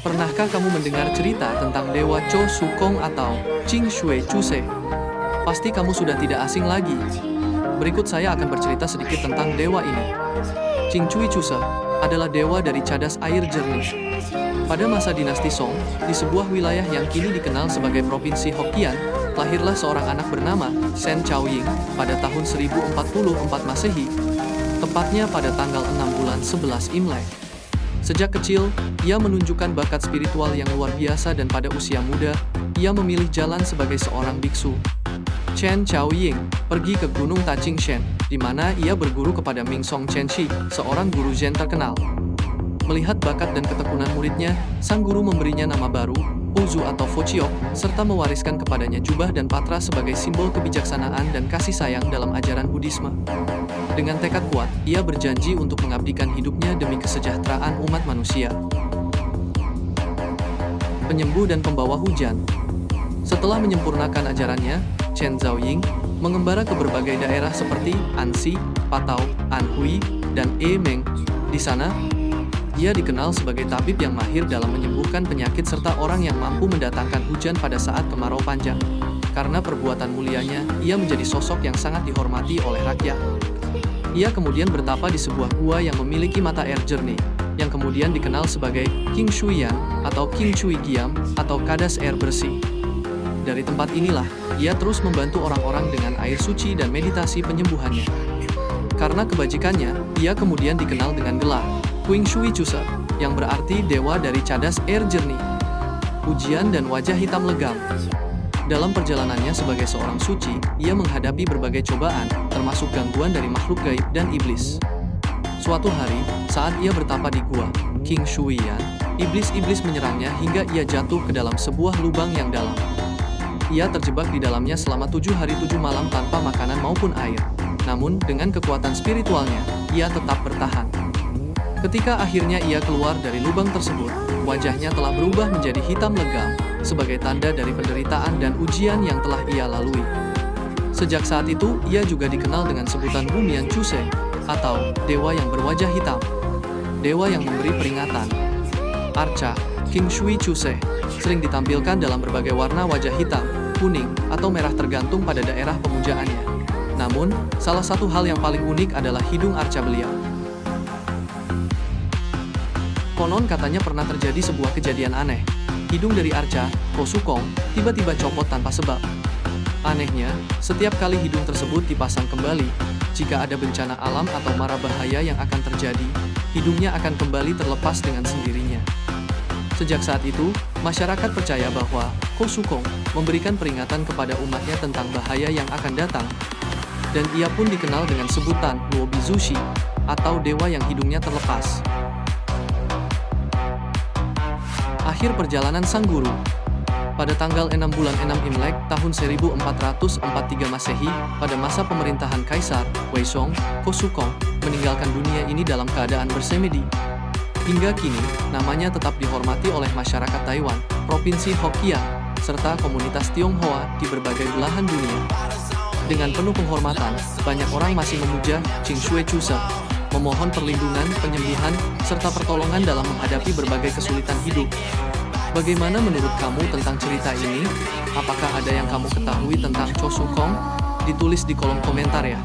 Pernahkah kamu mendengar cerita tentang Dewa Cho Sukong atau Qing Shui Chuse? Pasti kamu sudah tidak asing lagi. Berikut saya akan bercerita sedikit tentang dewa ini. Qing Shui Chuse adalah dewa dari cadas air jernih. Pada masa dinasti Song, di sebuah wilayah yang kini dikenal sebagai Provinsi Hokkien, lahirlah seorang anak bernama Shen Chaoying pada tahun 1044 Masehi, tepatnya pada tanggal 6 bulan 11 Imlek. Sejak kecil, ia menunjukkan bakat spiritual yang luar biasa dan pada usia muda, ia memilih jalan sebagai seorang biksu. Chen Chaoying pergi ke Gunung Taqingshan, di mana ia berguru kepada Mingsong Chenxi, seorang guru Zen terkenal. Melihat bakat dan ketekunan muridnya, sang guru memberinya nama baru, Ozu atau Fociok, serta mewariskan kepadanya jubah dan patra sebagai simbol kebijaksanaan dan kasih sayang dalam ajaran Buddhisme. Dengan tekad kuat, ia berjanji untuk mengabdikan hidupnya demi kesejahteraan umat manusia. Penyembuh dan pembawa hujan. Setelah menyempurnakan ajarannya, Chen Zhaoying mengembara ke berbagai daerah seperti Anxi, Patao, Anhui, dan Emeng. Di sana, ia dikenal sebagai tabib yang mahir dalam menyembuhkan penyakit serta orang yang mampu mendatangkan hujan pada saat kemarau panjang. Karena perbuatan mulianya, ia menjadi sosok yang sangat dihormati oleh rakyat. Ia kemudian bertapa di sebuah gua yang memiliki mata air jernih, yang kemudian dikenal sebagai Qing Shuiyan atau Qing Shui Giam atau kadas air bersih. Dari tempat inilah, ia terus membantu orang-orang dengan air suci dan meditasi penyembuhannya. Karena kebajikannya, ia kemudian dikenal dengan gelar Qing Shui Chuse, yang berarti dewa dari cadas air jernih, ujian dan wajah hitam legam. Dalam perjalanannya sebagai seorang suci, ia menghadapi berbagai cobaan, termasuk gangguan dari makhluk gaib dan iblis. Suatu hari, saat ia bertapa di gua Qing Shuiyan, iblis-iblis menyerangnya hingga ia jatuh ke dalam sebuah lubang yang dalam. Ia terjebak di dalamnya selama 7 hari 7 malam tanpa makanan maupun air. Namun, dengan kekuatan spiritualnya, ia tetap bertahan. Ketika akhirnya ia keluar dari lubang tersebut, wajahnya telah berubah menjadi hitam legam, sebagai tanda dari penderitaan dan ujian yang telah ia lalui. Sejak saat itu, ia juga dikenal dengan sebutan Humian Chuse, atau dewa yang berwajah hitam. Dewa yang memberi peringatan. Arca, Qing Shui Chuse, sering ditampilkan dalam berbagai warna wajah hitam, kuning, atau merah tergantung pada daerah pemujaannya. Namun, salah satu hal yang paling unik adalah hidung arca beliau. Konon katanya pernah terjadi sebuah kejadian aneh. Hidung dari arca, Ko Sukong, tiba-tiba copot tanpa sebab. Anehnya, setiap kali hidung tersebut dipasang kembali, jika ada bencana alam atau mara bahaya yang akan terjadi, hidungnya akan kembali terlepas dengan sendirinya. Sejak saat itu, masyarakat percaya bahwa Ko Sukong memberikan peringatan kepada umatnya tentang bahaya yang akan datang, dan ia pun dikenal dengan sebutan Luo Bizushi, atau dewa yang hidungnya terlepas. Akhir perjalanan sang guru. Pada tanggal 6 bulan 6 Imlek tahun 1443 Masehi, pada masa pemerintahan Kaisar Weisong, Ko Sukong meninggalkan dunia ini dalam keadaan bersemedi. Hingga kini, namanya tetap dihormati oleh masyarakat Taiwan, Provinsi Hokkien, serta komunitas Tionghoa di berbagai belahan dunia. Dengan penuh penghormatan, banyak orang masih memuja Qing Shui Chuse, memohon perlindungan, penyembuhan, serta pertolongan dalam menghadapi berbagai kesulitan hidup. Bagaimana menurut kamu tentang cerita ini? Apakah ada yang kamu ketahui tentang Cho Sukong? Ditulis di kolom komentar ya.